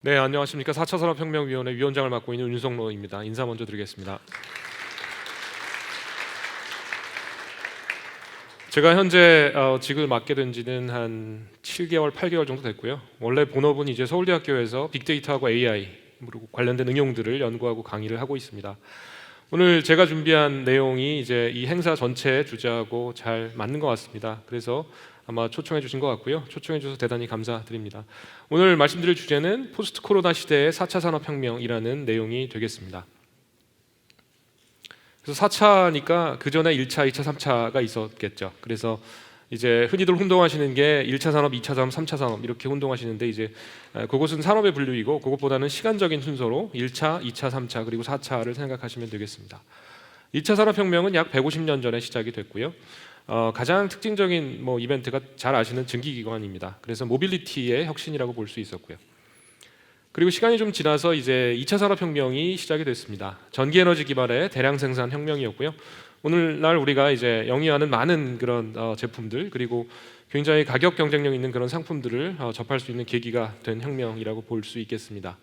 네, 안녕하십니까. 4차 산업혁명위원회 위원장을 맡고 있는 윤석로입니다. 인사 먼저 드리겠습니다. 제가 현재 직을 맡게 된 지는 한 7개월, 8개월 정도 됐고요. 원래 본업은 이제 서울대학교에서 빅데이터하고 AI 그리고 관련된 응용들을 연구하고 강의를 하고 있습니다. 오늘 제가 준비한 내용이 이제 이 행사 전체의 주제하고 잘 맞는 것 같습니다. 그래서 아마 초청해 주신 것 같고요. 초청해 주셔서 대단히 감사드립니다. 오늘 말씀드릴 주제는 포스트 코로나 시대의 4차 산업혁명이라는 내용이 되겠습니다. 그래서 4차니까 그 전에 1차, 2차, 3차가 있었겠죠. 그래서 이제 흔히들 혼동하시는 게 1차 산업, 2차 산업, 3차 산업 이렇게 혼동하시는데 이제 그것은 산업의 분류이고 그것보다는 시간적인 순서로 1차, 2차, 3차 그리고 4차를 생각하시면 되겠습니다. 2차 산업혁명은 약 150년 전에 시작이 됐고요. 가장 특징적인 이벤트가 잘 아시는 증기기관입니다. 그래서 모빌리티의 혁신이라고 볼 수 있었고요. 그리고 시간이 좀 지나서 이제 2차 산업혁명이 시작이 됐습니다. 전기에너지 기반의 대량 생산 혁명이었고요. 오늘날 우리가 이제 영위하는 많은 그런 제품들 그리고 굉장히 가격 경쟁력 있는 그런 상품들을 접할 수 있는 계기가 된 혁명이라고 볼 수 있겠습니다.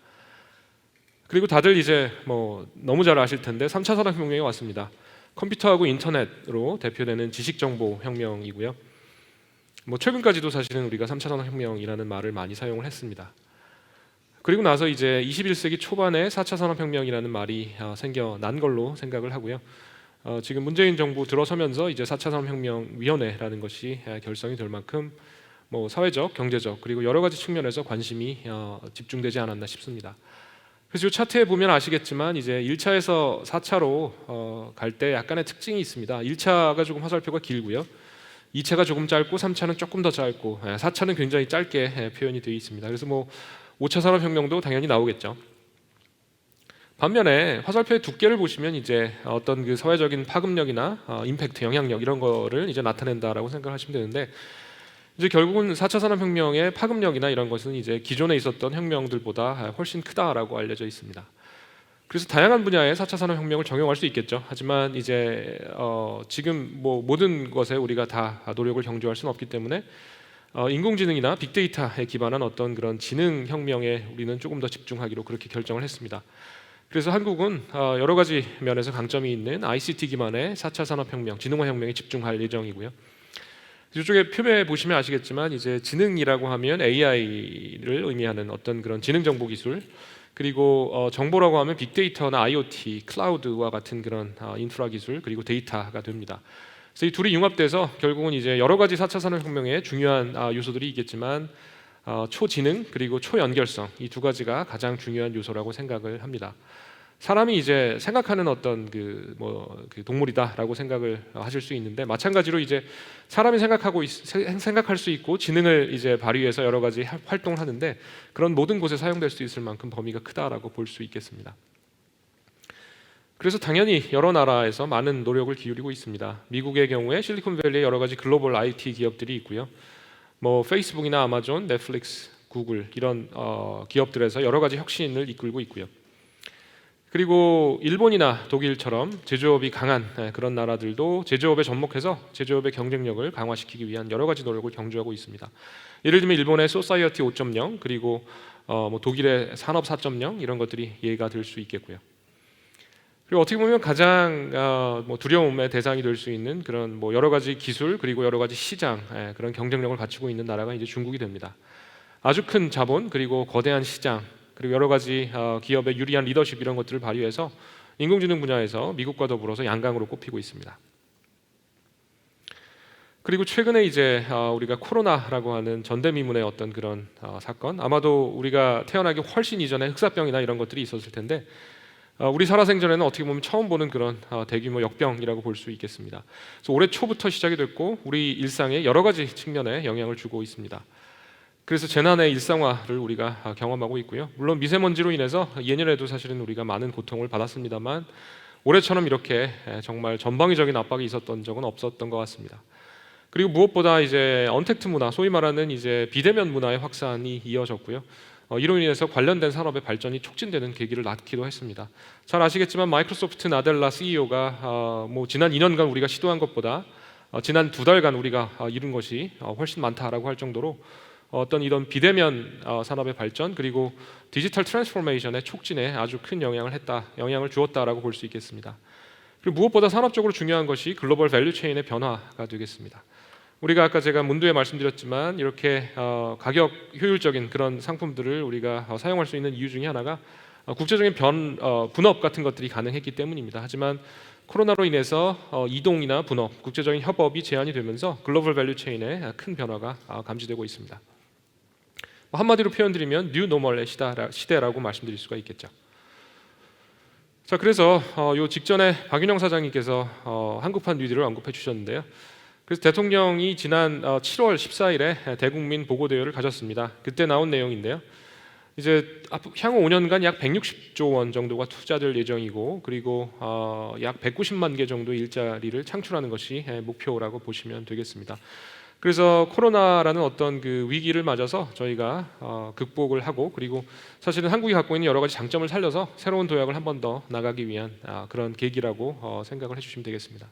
그리고 다들 이제 너무 잘 아실 텐데 3차 산업혁명이 왔습니다. 컴퓨터하고 인터넷으로 대표되는 지식정보혁명이고요. 최근까지도 사실은 우리가 3차 산업혁명이라는 말을 많이 사용을 했습니다. 그리고 나서 이제 21세기 초반에 4차 산업혁명이라는 말이 생겨난 걸로 생각을 하고요. 지금 문재인 정부 들어서면서 이제 4차 산업혁명위원회라는 것이 결성이 될 만큼 사회적, 경제적 그리고 여러 가지 측면에서 관심이 집중되지 않았나 싶습니다. 그래서 이 차트에 보면 아시겠지만 이제 1차에서 4차로 갈 때 약간의 특징이 있습니다. 1차가 조금 화살표가 길고요. 2차가 조금 짧고 3차는 조금 더 짧고 4차는 굉장히 짧게 표현이 되어 있습니다. 그래서 5차 산업혁명도 당연히 나오겠죠. 반면에 화살표의 두께를 보시면 이제 어떤 그 사회적인 파급력이나 임팩트, 영향력 이런 거를 이제 나타낸다라고 생각하시면 되는데 이제 결국은 4차 산업혁명의 파급력이나 이런 것은 이제 기존에 있었던 혁명들보다 훨씬 크다라고 알려져 있습니다. 그래서 다양한 분야의 4차 산업혁명을 적용할 수 있겠죠. 하지만 이제 지금 모든 것에 우리가 다 노력을 경주할 수는 없기 때문에 인공지능이나 빅데이터에 기반한 어떤 그런 지능혁명에 우리는 조금 더 집중하기로 그렇게 결정을 했습니다. 그래서 한국은 여러 가지 면에서 강점이 있는 ICT 기반의 4차 산업혁명, 지능화혁명에 집중할 예정이고요. 이쪽에 표에 보시면 아시겠지만 이제 지능이라고 하면 AI를 의미하는 어떤 그런 지능 정보 기술 그리고 정보라고 하면 빅데이터나 IoT, 클라우드와 같은 그런 인프라 기술 그리고 데이터가 됩니다. 그래서 이 둘이 융합돼서 결국은 이제 여러 가지 4차 산업혁명의 중요한 요소들이 있겠지만 초지능 그리고 초연결성 이 두 가지가 가장 중요한 요소라고 생각을 합니다. 사람이 이제 생각하는 어떤 그 동물이다라고 생각을 하실 수 있는데 마찬가지로 이제 사람이 생각할 수 있고 지능을 이제 발휘해서 여러 가지 활동을 하는데 그런 모든 곳에 사용될 수 있을 만큼 범위가 크다라고 볼 수 있겠습니다. 그래서 당연히 여러 나라에서 많은 노력을 기울이고 있습니다. 미국의 경우에 실리콘밸리에 여러 가지 글로벌 IT 기업들이 있고요. 페이스북이나 아마존, 넷플릭스, 구글 이런 기업들에서 여러 가지 혁신을 이끌고 있고요. 그리고 일본이나 독일처럼 제조업이 강한 그런 나라들도 제조업에 접목해서 제조업의 경쟁력을 강화시키기 위한 여러 가지 노력을 경주하고 있습니다. 예를 들면 일본의 소사이어티 5.0 그리고 독일의 산업 4.0 이런 것들이 예가 될 수 있겠고요. 그리고 어떻게 보면 가장 두려움의 대상이 될 수 있는 그런 여러 가지 기술 그리고 여러 가지 시장 그런 경쟁력을 갖추고 있는 나라가 이제 중국이 됩니다. 아주 큰 자본 그리고 거대한 시장 그리고 여러 가지 기업의 유리한 리더십 이런 것들을 발휘해서 인공지능 분야에서 미국과 더불어서 양강으로 꼽히고 있습니다. 그리고 최근에 이제 우리가 코로나라고 하는 전대미문의 어떤 그런 사건 아마도 우리가 태어나기 훨씬 이전에 흑사병이나 이런 것들이 있었을 텐데 우리 살아생전에는 어떻게 보면 처음 보는 그런 대규모 역병이라고 볼 수 있겠습니다. 그래서 올해 초부터 시작이 됐고 우리 일상에 여러 가지 측면에 영향을 주고 있습니다. 그래서 재난의 일상화를 우리가 경험하고 있고요. 물론 미세먼지로 인해서 예년에도 사실은 우리가 많은 고통을 받았습니다만 올해처럼 이렇게 정말 전방위적인 압박이 있었던 적은 없었던 것 같습니다. 그리고 무엇보다 이제 언택트 문화, 소위 말하는 이제 비대면 문화의 확산이 이어졌고요. 이로 인해서 관련된 산업의 발전이 촉진되는 계기를 낳기도 했습니다. 잘 아시겠지만 마이크로소프트 나델라 CEO가 지난 2년간 우리가 시도한 것보다 지난 2달간 우리가 이룬 것이 훨씬 많다라고 할 정도로 어떤 이런 비대면 산업의 발전 그리고 디지털 트랜스포메이션의 촉진에 아주 큰 영향을 주었다라고 볼 수 있겠습니다. 그리고 무엇보다 산업적으로 중요한 것이 글로벌 밸류 체인의 변화가 되겠습니다. 우리가 아까 제가 문두에 말씀드렸지만 이렇게 가격 효율적인 그런 상품들을 우리가 사용할 수 있는 이유 중에 하나가 국제적인 분업 같은 것들이 가능했기 때문입니다. 하지만 코로나로 인해서 이동이나 분업, 국제적인 협업이 제한이 되면서 글로벌 밸류 체인에 큰 변화가 감지되고 있습니다. 한마디로 표현드리면 뉴 노멀의 시대라고 말씀드릴 수가 있겠죠. 자, 그래서 요 직전에 박윤영 사장님께서 한국판 뉴딜을 언급해 주셨는데요. 그래서 대통령이 지난 7월 14일에 대국민 보고대회를 가졌습니다. 그때 나온 내용인데요. 이제 향후 5년간 약 160조 원 정도가 투자될 예정이고 그리고 약 190만 개 정도의 일자리를 창출하는 것이 목표라고 보시면 되겠습니다. 그래서 코로나라는 어떤 그 위기를 맞아서 저희가 극복을 하고 그리고 사실은 한국이 갖고 있는 여러 가지 장점을 살려서 새로운 도약을 한 번 더 나가기 위한 그런 계기라고 생각을 해주시면 되겠습니다.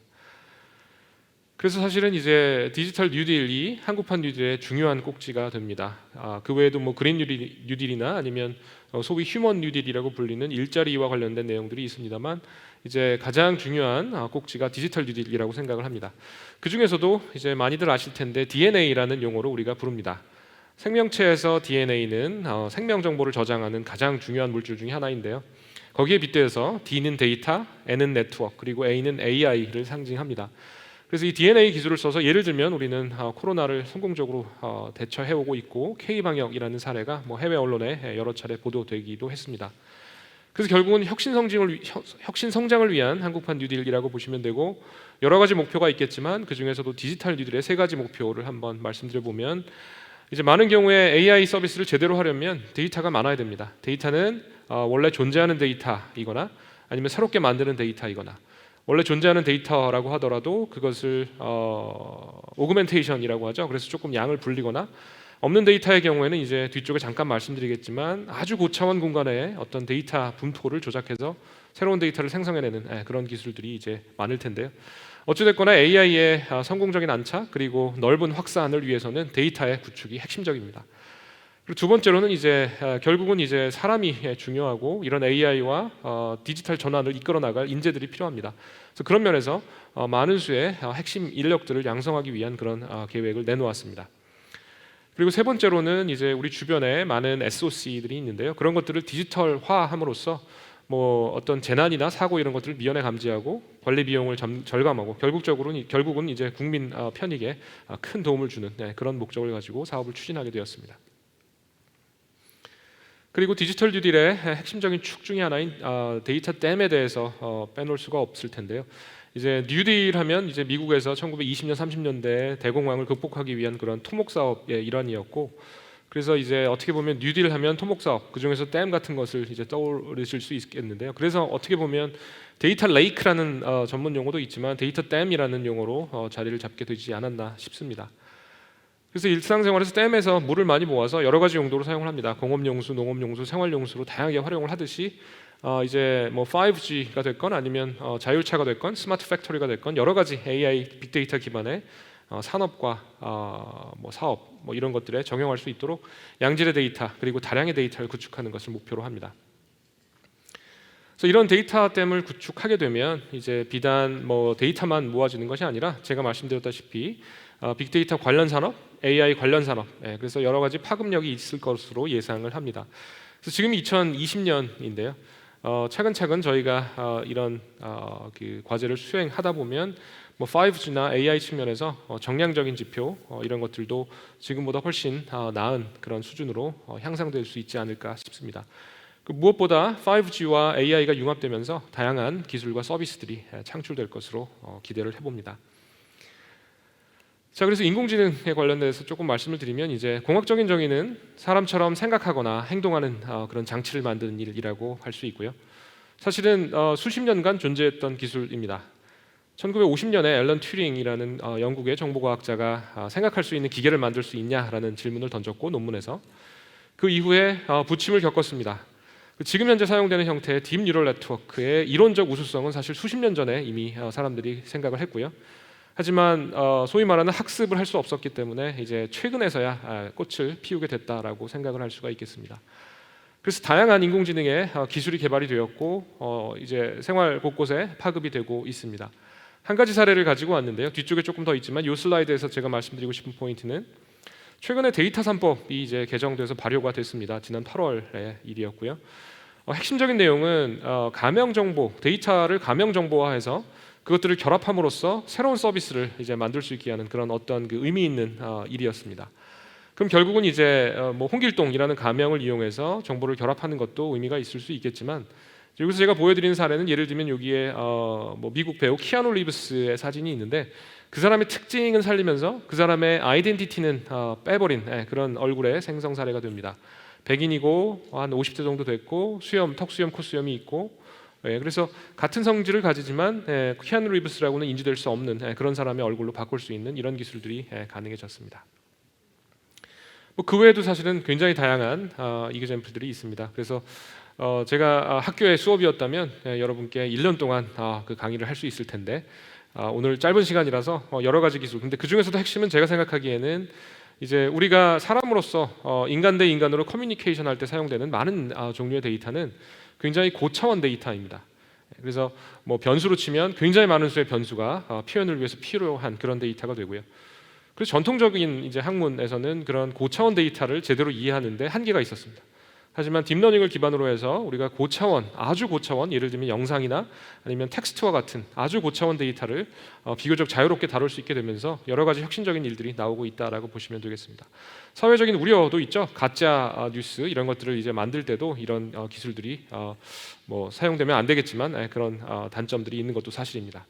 그래서 사실은 이제 디지털 뉴딜이 한국판 뉴딜의 중요한 꼭지가 됩니다. 그 외에도 뭐 그린 뉴딜이나 아니면 소위 휴먼 뉴딜이라고 불리는 일자리와 관련된 내용들이 있습니다만 이제 가장 중요한 꼭지가 디지털 뉴딜이라고 생각을 합니다. 그 중에서도 이제 많이들 아실 텐데 DNA라는 용어로 우리가 부릅니다. 생명체에서 DNA는 생명 정보를 저장하는 가장 중요한 물질 중에 하나인데요. 거기에 빗대어서 D는 데이터, N은 네트워크, 그리고 A는 AI를 상징합니다. 그래서 이 DNA 기술을 써서 예를 들면 우리는 코로나를 성공적으로 대처해오고 있고 K방역이라는 사례가 뭐 해외 언론에 여러 차례 보도되기도 했습니다. 그래서 결국은 혁신 성장을 위한 한국판 뉴딜이라고 보시면 되고 여러 가지 목표가 있겠지만 그 중에서도 디지털 뉴딜의 세 가지 목표를 한번 말씀드려보면 이제 많은 경우에 AI 서비스를 제대로 하려면 데이터가 많아야 됩니다. 데이터는 원래 존재하는 데이터이거나 아니면 새롭게 만드는 데이터이거나 원래 존재하는 데이터라고 하더라도 그것을 오그멘테이션이라고 하죠. 그래서 조금 양을 불리거나 없는 데이터의 경우에는 이제 뒤쪽에 잠깐 말씀드리겠지만 아주 고차원 공간에 어떤 데이터 분포를 조작해서 새로운 데이터를 생성해내는 그런 기술들이 이제 많을 텐데요. 어찌됐거나 AI의 성공적인 안착 그리고 넓은 확산을 위해서는 데이터의 구축이 핵심적입니다. 그리고 두 번째로는 이제 결국은 이제 사람이 중요하고 이런 AI와 디지털 전환을 이끌어 나갈 인재들이 필요합니다. 그래서 그런 면에서 많은 수의 핵심 인력들을 양성하기 위한 그런 계획을 내놓았습니다. 그리고 세 번째로는 이제 우리 주변에 많은 SOC들이 있는데요. 그런 것들을 디지털화함으로써 뭐 어떤 재난이나 사고 이런 것들을 미연에 감지하고 관리 비용을 절감하고 결국은 이제 국민 편익에 큰 도움을 주는 그런 목적을 가지고 사업을 추진하게 되었습니다. 그리고 디지털 뉴딜의 핵심적인 축 중에 하나인 데이터 댐에 대해서 빼놓을 수가 없을 텐데요. 이제 뉴딜 하면 이제 미국에서 1920년 30년대 대공황을 극복하기 위한 그런 토목 사업의 일환이었고, 그래서 이제 어떻게 보면 뉴딜 하면 토목 사업, 그 중에서 댐 같은 것을 이제 떠오르실 수 있겠는데요. 그래서 어떻게 보면 데이터 레이크라는 전문 용어도 있지만 데이터 댐이라는 용어로 자리를 잡게 되지 않았나 싶습니다. 그래서 일상생활에서 댐에서 물을 많이 모아서 여러 가지 용도로 사용을 합니다. 공업용수, 농업용수, 생활용수로 다양하게 활용을 하듯이 이제 뭐 5G가 됐건 아니면 자율차가 됐건 스마트 팩토리가 됐건 여러 가지 AI 빅데이터 기반의 산업과 뭐 사업 뭐 이런 것들에 적용할 수 있도록 양질의 데이터 그리고 다량의 데이터를 구축하는 것을 목표로 합니다. 그래서 이런 데이터 댐을 구축하게 되면 이제 비단 뭐 데이터만 모아지는 것이 아니라 제가 말씀드렸다시피 빅데이터 관련 산업, AI 관련 산업, 그래서 여러 가지 파급력이 있을 것으로 예상을 합니다. 그래서 지금 2020년인데요. 차근차근 저희가 이런 그 과제를 수행하다 보면 뭐 5G나 AI 측면에서 정량적인 지표 이런 것들도 지금보다 훨씬 나은 그런 수준으로 향상될 수 있지 않을까 싶습니다. 무엇보다 5G와 AI가 융합되면서 다양한 기술과 서비스들이 창출될 것으로 기대를 해봅니다. 자, 그래서 인공지능에 관련돼서 조금 말씀을 드리면 이제 공학적인 정의는 사람처럼 생각하거나 행동하는 그런 장치를 만드는 일이라고 할 수 있고요. 사실은 수십 년간 존재했던 기술입니다. 1950년에 앨런 튜링이라는 영국의 정보과학자가 생각할 수 있는 기계를 만들 수 있냐라는 질문을 던졌고 논문에서 그 이후에 부침을 겪었습니다. 지금 현재 사용되는 형태의 딥 뉴럴 네트워크의 이론적 우수성은 사실 수십 년 전에 이미 사람들이 생각을 했고요. 하지만 소위 말하는 학습을 할 수 없었기 때문에 이제 최근에서야 꽃을 피우게 됐다라고 생각을 할 수가 있겠습니다. 그래서 다양한 인공지능의 기술이 개발이 되었고 이제 생활 곳곳에 파급이 되고 있습니다. 한 가지 사례를 가지고 왔는데요. 뒤쪽에 조금 더 있지만 이 슬라이드에서 제가 말씀드리고 싶은 포인트는 최근에 데이터 3법이 이제 개정돼서 발효가 됐습니다. 지난 8월의 일이었고요. 핵심적인 내용은 가명 정보, 데이터를 가명 정보화해서 그것들을 결합함으로써 새로운 서비스를 이제 만들 수 있게 하는 그런 어떤 그 의미 있는 일이었습니다. 그럼 결국은 이제 뭐 홍길동이라는 가명을 이용해서 정보를 결합하는 것도 의미가 있을 수 있겠지만, 여기서 제가 보여드리는 사례는 예를 들면 여기에 뭐 미국 배우 키아누 리브스의 사진이 있는데 그 사람의 특징은 살리면서 그 사람의 아이덴티티는 빼버린 그런 얼굴의 생성 사례가 됩니다. 백인이고 한 50대 정도 됐고 수염, 턱수염, 콧수염이 있고 그래서 같은 성질을 가지지만 키아누 리브스라고는 인지될 수 없는 그런 사람의 얼굴로 바꿀 수 있는 이런 기술들이 가능해졌습니다. 그 외에도 사실은 굉장히 다양한 이그젬플들이 있습니다. 그래서 제가 학교의 수업이었다면 여러분께 1년 동안 그 강의를 할 수 있을 텐데 오늘 짧은 시간이라서 여러 가지 기술, 근데 그 중에서도 핵심은 제가 생각하기에는 이제 우리가 사람으로서 인간 대 인간으로 커뮤니케이션 할 때 사용되는 많은 종류의 데이터는 굉장히 고차원 데이터입니다. 그래서 뭐 변수로 치면 굉장히 많은 수의 변수가 표현을 위해서 필요한 그런 데이터가 되고요. 그래서 전통적인 이제 학문에서는 그런 고차원 데이터를 제대로 이해하는데 한계가 있었습니다. 하지만 딥러닝을 기반으로 해서 우리가 고차원, 아주 고차원, 예를 들면 영상이나 아니면 텍스트와 같은 아주 고차원 데이터를 비교적 자유롭게 다룰 수 있게 되면서 여러 가지 혁신적인 일들이 나오고 있다라고 보시면 되겠습니다. 사회적인 우려도 있죠. 가짜 뉴스 이런 것들을 이제 만들 때도 이런 기술들이 뭐 사용되면 안 되겠지만 그런 단점들이 있는 것도 사실입니다.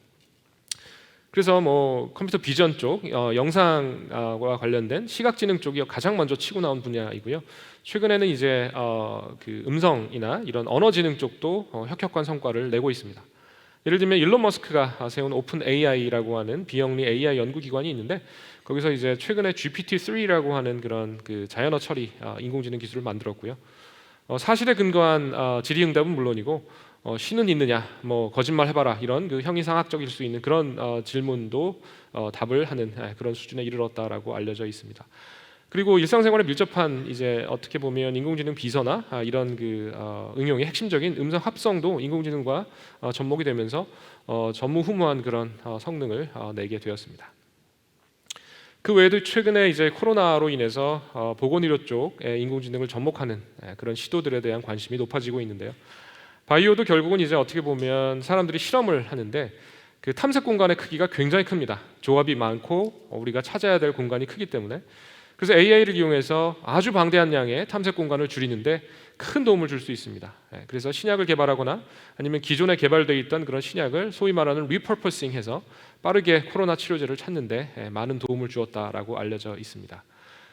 그래서 뭐 컴퓨터 비전 쪽, 영상과 관련된 시각지능 쪽이 가장 먼저 치고 나온 분야이고요. 최근에는 이제 그 음성이나 이런 언어지능 쪽도 혁혁한 성과를 내고 있습니다. 예를 들면 일론 머스크가 세운 오픈 AI라고 하는 비영리 AI 연구기관이 있는데 거기서 이제 최근에 GPT-3라고 하는 그런 그 자연어 처리 인공지능 기술을 만들었고요. 사실에 근거한 질의응답은 물론이고 신은 있느냐, 뭐 거짓말 해봐라 이런 그 형이상학적일 수 있는 그런 질문도 답을 하는 그런 수준에 이르렀다라고 알려져 있습니다. 그리고 일상생활에 밀접한 이제 어떻게 보면 인공지능 비서나 이런 그 응용의 핵심적인 음성 합성도 인공지능과 접목이 되면서 전무후무한 그런 성능을 내게 되었습니다. 그 외에도 최근에 이제 코로나로 인해서 보건의료 쪽에 인공지능을 접목하는 그런 시도들에 대한 관심이 높아지고 있는데요. 바이오도 결국은 이제 어떻게 보면 사람들이 실험을 하는데 그 탐색 공간의 크기가 굉장히 큽니다. 조합이 많고 우리가 찾아야 될 공간이 크기 때문에 그래서 AI를 이용해서 아주 방대한 양의 탐색 공간을 줄이는데 큰 도움을 줄 수 있습니다. 그래서 신약을 개발하거나 아니면 기존에 개발되어 있던 그런 신약을 소위 말하는 리퍼퍼싱해서 빠르게 코로나 치료제를 찾는데 많은 도움을 주었다라고 알려져 있습니다.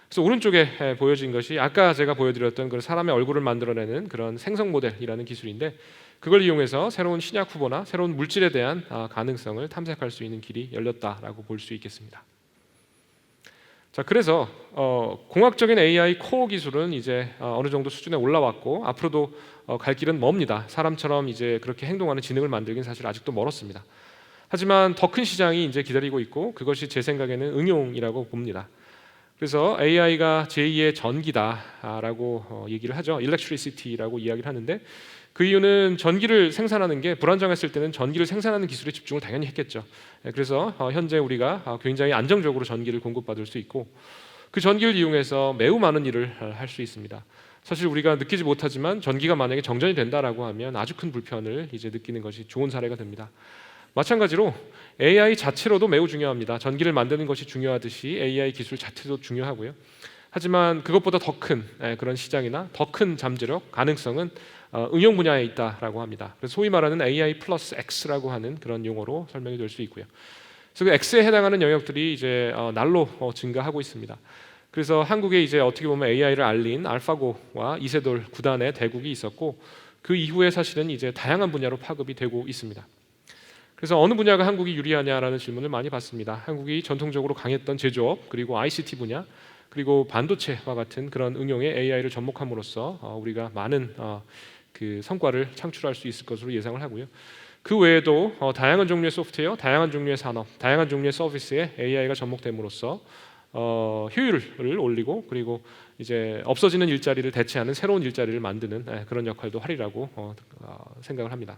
그래서 오른쪽에 보여진 것이 아까 제가 보여드렸던 그 사람의 얼굴을 만들어내는 그런 생성 모델이라는 기술인데 그걸 이용해서 새로운 신약 후보나 새로운 물질에 대한 가능성을 탐색할 수 있는 길이 열렸다라고 볼 수 있겠습니다. 자, 그래서 공학적인 AI 코어 기술은 이제 어느 정도 수준에 올라왔고 앞으로도 갈 길은 멉니다. 사람처럼 이제 그렇게 행동하는 지능을 만들긴 사실 아직도 멀었습니다. 하지만 더 큰 시장이 이제 기다리고 있고 그것이 제 생각에는 응용이라고 봅니다. 그래서 AI가 제2의 전기다라고 얘기를 하죠. electricity라고 이야기를 하는데 그 이유는 전기를 생산하는 게 불안정했을 때는 전기를 생산하는 기술에 집중을 당연히 했겠죠. 그래서 현재 우리가 굉장히 안정적으로 전기를 공급받을 수 있고 그 전기를 이용해서 매우 많은 일을 할 수 있습니다. 사실 우리가 느끼지 못하지만 전기가 만약에 정전이 된다라고 하면 아주 큰 불편을 이제 느끼는 것이 좋은 사례가 됩니다. 마찬가지로 AI 자체로도 매우 중요합니다. 전기를 만드는 것이 중요하듯이 AI 기술 자체도 중요하고요. 하지만 그것보다 더 큰 그런 시장이나 더 큰 잠재력, 가능성은 응용 분야에 있다라고 합니다. 그래서 소위 말하는 AI 플러스 X라고 하는 그런 용어로 설명이 될 수 있고요. 그래서 그 X에 해당하는 영역들이 이제 날로 증가하고 있습니다. 그래서 한국에 이제 어떻게 보면 AI를 알린 알파고와 이세돌 구단의 대국이 있었고 그 이후에 사실은 이제 다양한 분야로 파급이 되고 있습니다. 그래서 어느 분야가 한국이 유리하냐라는 질문을 많이 받습니다. 한국이 전통적으로 강했던 제조업 그리고 ICT 분야 그리고 반도체와 같은 그런 응용에 AI를 접목함으로써 우리가 많은 그 성과를 창출할 수 있을 것으로 예상을 하고요. 그 외에도 다양한 종류의 소프트웨어, 다양한 종류의 산업, 다양한 종류의 서비스에 AI가 접목됨으로써 효율을 올리고 그리고 이제 없어지는 일자리를 대체하는 새로운 일자리를 만드는 그런 역할도 하리라고 생각을 합니다.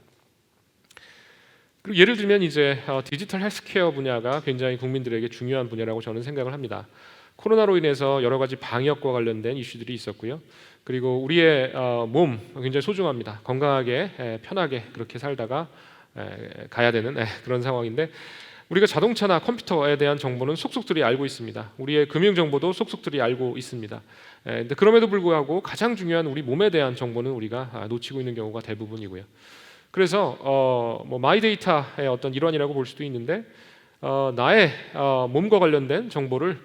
그리고 예를 들면 이제 디지털 헬스케어 분야가 굉장히 국민들에게 중요한 분야라고 저는 생각을 합니다. 코로나로 인해서 여러 가지 방역과 관련된 이슈들이 있었고요. 그리고 우리의 몸 굉장히 소중합니다. 건강하게 편하게 그렇게 살다가 가야 되는 그런 상황인데 우리가 자동차나 컴퓨터에 대한 정보는 속속들이 알고 있습니다. 우리의 금융 정보도 속속들이 알고 있습니다. 근데 그럼에도 불구하고 가장 중요한 우리 몸에 대한 정보는 우리가 놓치고 있는 경우가 대부분이고요. 그래서 뭐 마이데이터의 어떤 일환이라고 볼 수도 있는데 나의 몸과 관련된 정보를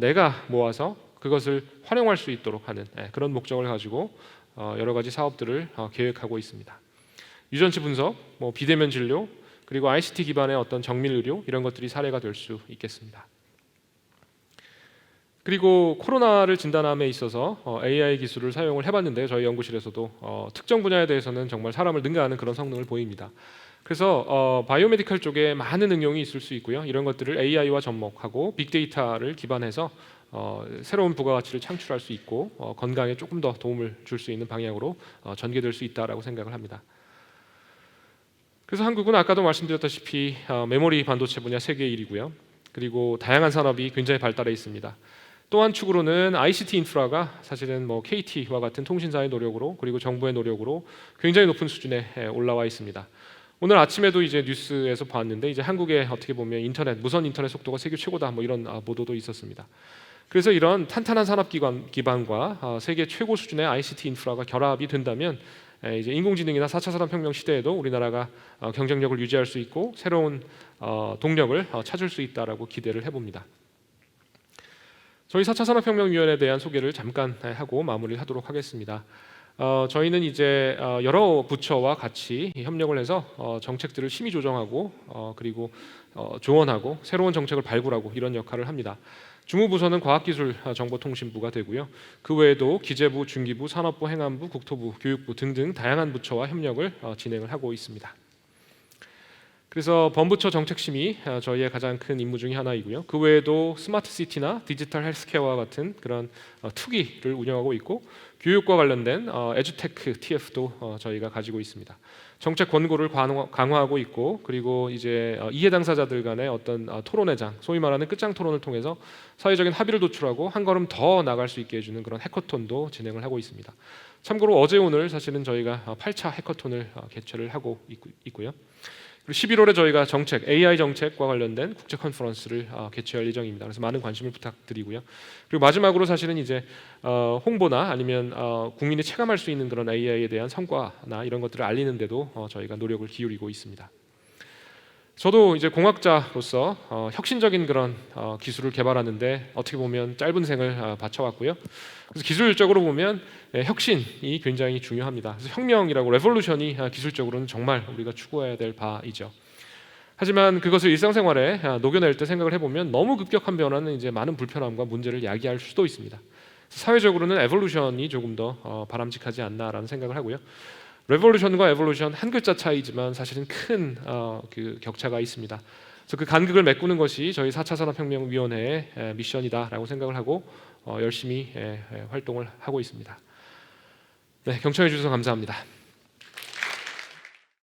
내가 모아서 그것을 활용할 수 있도록 하는 그런 목적을 가지고 여러 가지 사업들을 계획하고 있습니다. 유전치 분석, 뭐 비대면 진료, 그리고 ICT 기반의 어떤 정밀 의료 이런 것들이 사례가 될 수 있겠습니다. 그리고 코로나를 진단함에 있어서 AI 기술을 사용을 해봤는데 저희 연구실에서도 특정 분야에 대해서는 정말 사람을 능가하는 그런 성능을 보입니다. 그래서 바이오메디컬 쪽에 많은 응용이 있을 수 있고요. 이런 것들을 AI와 접목하고 빅데이터를 기반해서 새로운 부가가치를 창출할 수 있고 건강에 조금 더 도움을 줄 수 있는 방향으로 전개될 수 있다라고 생각을 합니다. 그래서 한국은 아까도 말씀드렸다시피 메모리 반도체 분야 세계 1위고요. 그리고 다양한 산업이 굉장히 발달해 있습니다. 또 한 축으로는 ICT 인프라가 사실은 뭐 KT와 같은 통신사의 노력으로 그리고 정부의 노력으로 굉장히 높은 수준에 올라와 있습니다. 오늘 아침에도 이제 뉴스에서 봤는데 이제 한국의 어떻게 보면 인터넷 무선 인터넷 속도가 세계 최고다 뭐 이런 보도도 있었습니다. 그래서 이런 탄탄한 산업 기반과 세계 최고 수준의 ICT 인프라가 결합이 된다면 이제 인공지능이나 4차 산업혁명 시대에도 우리나라가 경쟁력을 유지할 수 있고 새로운 동력을 찾을 수 있다라고 기대를 해봅니다. 저희 4차 산업혁명위원회에 대한 소개를 잠깐 하고 마무리를 하도록 하겠습니다. 저희는 이제 여러 부처와 같이 협력을 해서 정책들을 심의 조정하고 그리고 조언하고 새로운 정책을 발굴하고 이런 역할을 합니다. 주무부서는 과학기술정보통신부가 되고요. 그 외에도 기재부, 중기부, 산업부, 행안부, 국토부, 교육부 등등 다양한 부처와 협력을 진행을 하고 있습니다. 그래서 범부처 정책심의 저희의 가장 큰 임무 중에 하나이고요. 그 외에도 스마트시티나 디지털 헬스케어와 같은 그런 투기를 운영하고 있고 교육과 관련된 에듀테크 TF도 저희가 가지고 있습니다. 정책 권고를 강화하고 있고 그리고 이제 이해 당사자들 간의 어떤 토론회장, 소위 말하는 끝장 토론을 통해서 사회적인 합의를 도출하고 한 걸음 더 나갈 수 있게 해주는 그런 해커톤도 진행을 하고 있습니다. 참고로 어제 오늘 사실은 저희가 8차 해커톤을 개최를 하고 있고요. 그리고 11월에 저희가 AI 정책과 관련된 국제 컨퍼런스를 개최할 예정입니다. 그래서 많은 관심을 부탁드리고요. 그리고 마지막으로 사실은 이제 홍보나 아니면 국민이 체감할 수 있는 그런 AI에 대한 성과나 이런 것들을 알리는 데도 저희가 노력을 기울이고 있습니다. 저도 이제 공학자로서 혁신적인 그런 기술을 개발하는데 어떻게 보면 짧은 생을 바쳐왔고요. 그래서 기술적으로 보면 혁신이 굉장히 중요합니다. 그래서 혁명이라고 레볼루션이 기술적으로는 정말 우리가 추구해야 될 바이죠. 하지만 그것을 일상생활에 녹여낼 때 생각을 해보면 너무 급격한 변화는 이제 많은 불편함과 문제를 야기할 수도 있습니다. 사회적으로는 에볼루션이 조금 더 바람직하지 않나라는 생각을 하고요. 레볼루션과 에볼루션 한 글자 차이지만 사실은 큰 그 격차가 있습니다. 그래서 그 간극을 메꾸는 것이 저희 4차 산업혁명위원회의 미션이다라고 생각을 하고 열심히 활동을 하고 있습니다. 네, 경청해 주셔서 감사합니다.